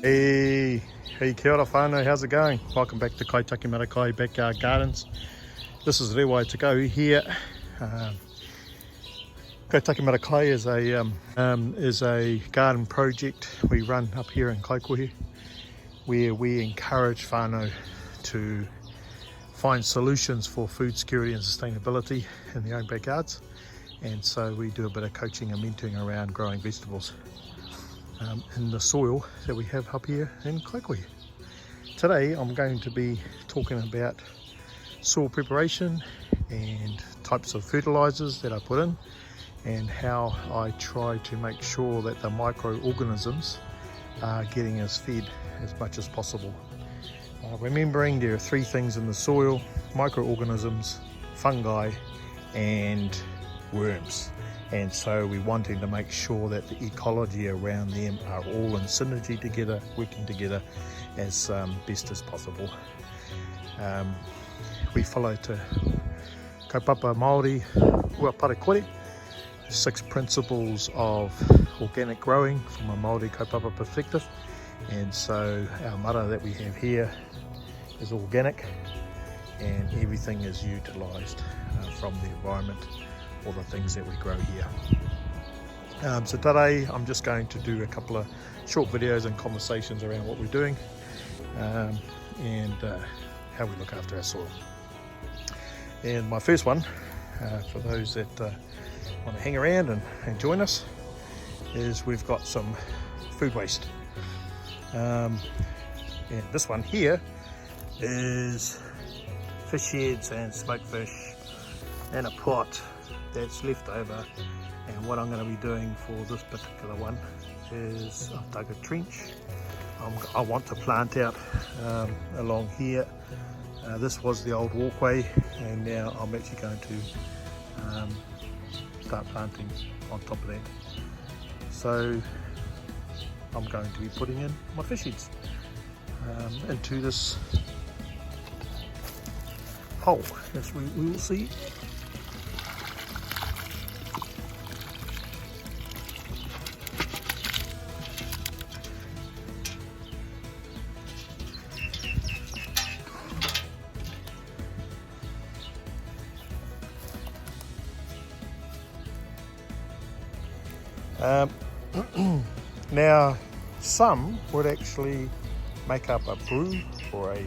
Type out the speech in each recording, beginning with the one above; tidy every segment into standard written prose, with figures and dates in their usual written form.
Hey, kia ora whānau, how's it going? Welcome back to Kaitaki Marakai Backyard Gardens. This is Rewa to go here. Kaitaki Marakai is a garden project we run up here in Kaikohe, where we encourage whānau to find solutions for food security and sustainability in their own backyards. And so we do a bit of coaching and mentoring around growing vegetables in the soil that we have up here in Kaikohe. Today I'm going to be talking about soil preparation and types of fertilizers that I put in, and how I try to make sure that the microorganisms are getting us fed as much as possible. Remembering there are three things in the soil: microorganisms, fungi and worms. And so we're wanting to make sure that the ecology around them are all in synergy together, working together as best as possible. We follow te kaupapa Māori ua parekore, 6 principles of organic growing from a Māori kaupapa perspective. And so our mara that we have here is organic, and everything is utilised from the environment, all the things that we grow here. So today I'm just going to do a couple of short videos and conversations around what we're doing and how we look after our soil. And my first one, for those that want to hang around and join us, is we've got some food waste. And this one here is fish heads and smoked fish and a pot that's left over. And what I'm going to be doing for this particular one is I've dug a trench. I want to plant out along here. This was the old walkway, and now I'm actually going to start planting on top of that. So I'm going to be putting in my fish heads into this hole, as we will see. Now, some would actually make up a brew or a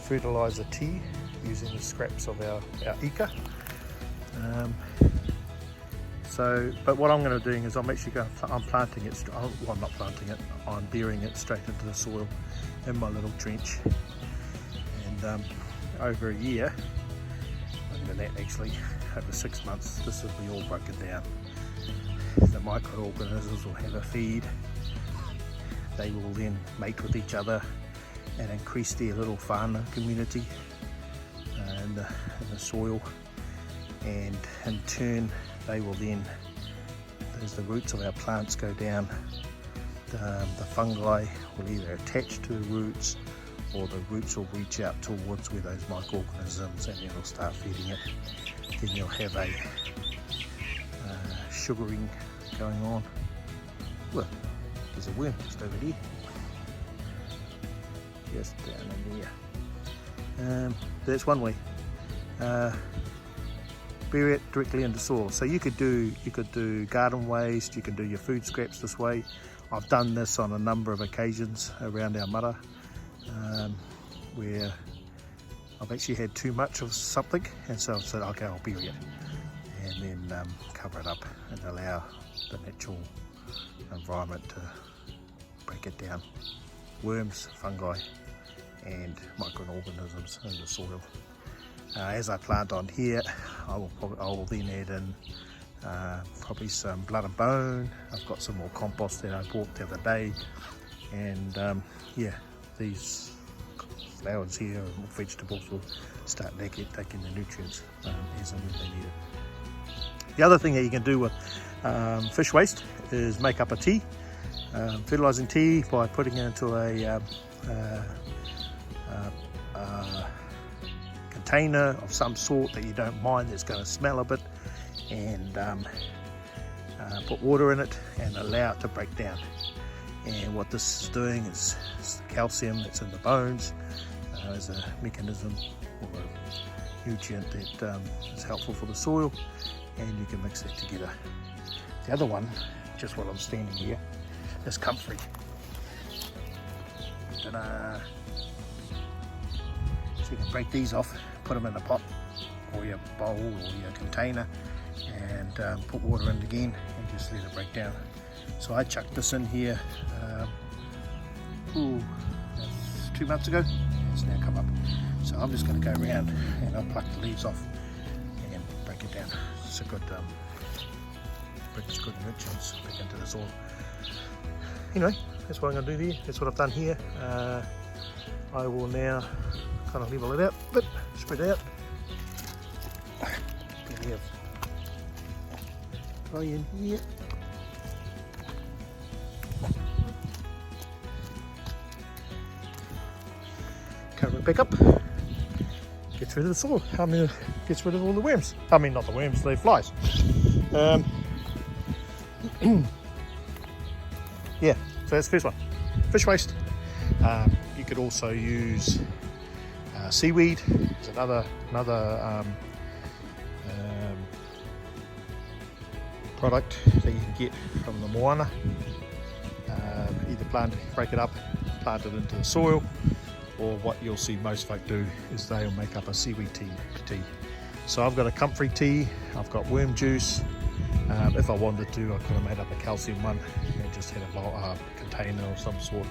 fertilizer tea using the scraps of our ika. But what I'm going to do is I'm planting it. Well, I'm not planting it. I'm burying it straight into the soil in my little trench. And over a year, and that actually over 6 months, this will be all broken down. The microorganisms will have a feed. They will then mate with each other and increase their little whānau community in the soil, and in turn they will then, as the roots of our plants go down, the fungi will either attach to the roots, or the roots will reach out towards where those microorganisms, and then they'll start feeding it. Then you'll have a sugaring going on. Well, there's a worm just over there, just down in there. That's one way. Bury it directly into soil. So you could do garden waste, you can do your food scraps this way. I've done this on a number of occasions around our mara, where I've actually had too much of something, and so I've said, okay, I'll bury it, and then cover it up and allow the natural environment to break it down. Worms, fungi and microorganisms in the soil. As I plant on here, I will then add in probably some blood and bone. I've got some more compost that I bought the other day, and yeah, these flowers here and vegetables will start taking the nutrients as and when they need it. The other thing that you can do with fish waste is make up a tea, fertilizing tea, by putting it into a container of some sort that you don't mind that's going to smell a bit, and put water in it and allow it to break down. And what this is doing is the calcium that's in the bones is a mechanism or a nutrient that is helpful for the soil, and you can mix that together. The other one, just while I'm standing here, is comfrey. Ta-da! So you can break these off, put them in a pot or your bowl or your container, and put water in again and just let it break down. So I chucked this in here 2 months ago. It's now come up. So I'm just going to go around and I'll pluck the leaves off and break it down. It's a good, brings good nutrients back into the soil. Anyway, that's what I'm going to do there. That's what I've done here. I will now kind of level it out a bit, spread out. We have dry in here. Cover it back up. Gets rid of the soil. Gets rid of all the worms. I mean, not the worms, the flies. Yeah, so that's the first one. Fish waste. You could also use seaweed. It's another product that you can get from the moana. Either break it up, plant it into the soil, or what you'll see most folk do is they'll make up a seaweed tea. So I've got a comfrey tea, I've got worm juice. If I wanted to, I could have made up a calcium one and just had a container of some sort,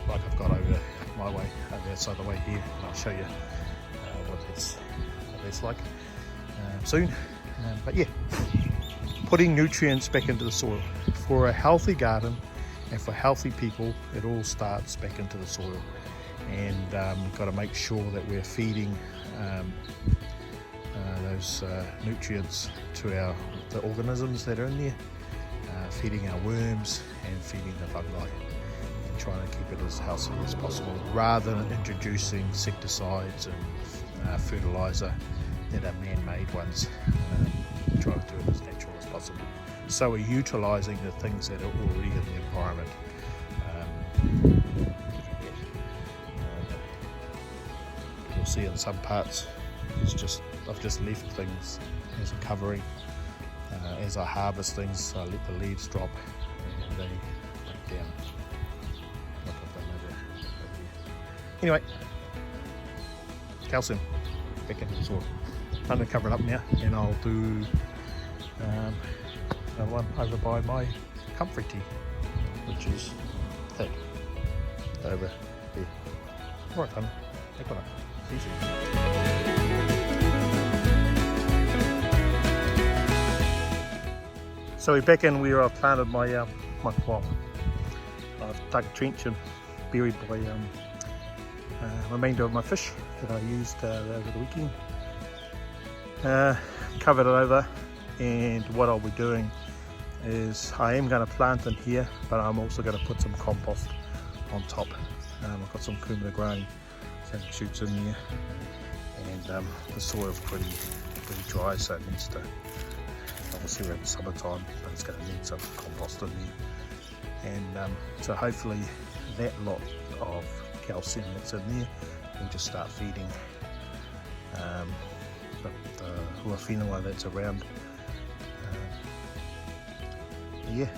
like I've got over my way, over outside the way here, and I'll show you what that's like soon. But yeah, putting nutrients back into the soil. For a healthy garden and for healthy people, it all starts back into the soil. And we've got to make sure that we're feeding those nutrients to the organisms that are in there, feeding our worms and feeding the fungi, and trying to keep it as healthy as possible, rather than introducing insecticides and fertilizer that are man-made ones. Try to do it as natural as possible. So we're utilising the things that are already in the environment. You'll see in some parts I've just left things as a covering. As I harvest things, I let the leaves drop and they break down. Like I've done over here. Anyway, calcium back into the soil. I'm going to cover it up now, and I'll do another one over by my comfrey tea, which is that over there. Right, honey, take one up. Easy. So we're back in where I've planted my well, I've dug a trench and buried my remainder of my fish that I used over the weekend. Covered it over, and what I'll be doing is I am going to plant in here, but I'm also going to put some compost on top. I've got some kumara growing shoots in there, and the soil's pretty dry, so it needs to, obviously we're in the summertime, but it's going to need some compost in there. And so hopefully that lot of calcium that's in there will just start feeding the whenua that's around. Yeah,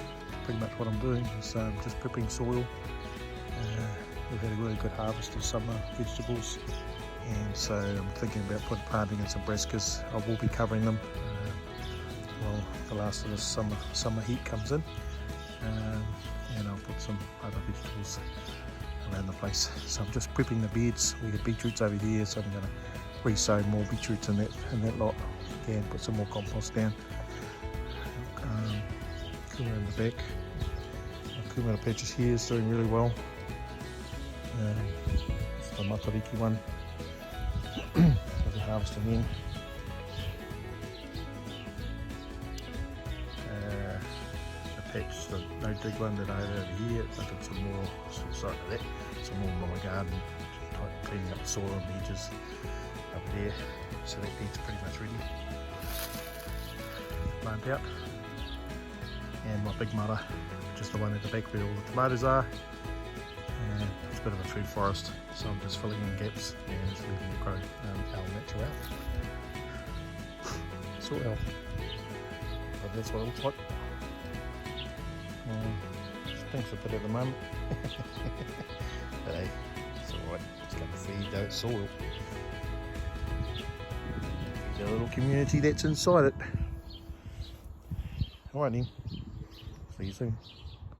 pretty much what I'm doing is just prepping soil. We've had a really good harvest of summer vegetables, and so I'm thinking about planting in some brassicas. I will be covering them while the last of the summer heat comes in, and I'll put some other vegetables around the place. So I'm just prepping the beds. We had beetroots over here, so I'm going to re-sow more beetroots in that lot. Again, put some more compost down. Kumara in the back. My kumara patches here is doing really well. It's the matariki one. I'll be harvesting in. The patch, the no dig one that I had over here, I did some more, sorry for that, some more on my garden, cleaning up the soil and the edges over there. So that bed's pretty much ready to plant out. and my big mother, which is the one at the back where all the tomatoes are. And it's a bit of a food forest, so I'm just filling in gaps and just letting it grow our natural soil health. But that's what it looks like. Stinks a bit at the moment. But hey, it's alright, it's going to feed that soil. Feed the little community that's inside it. Alright then, see you soon.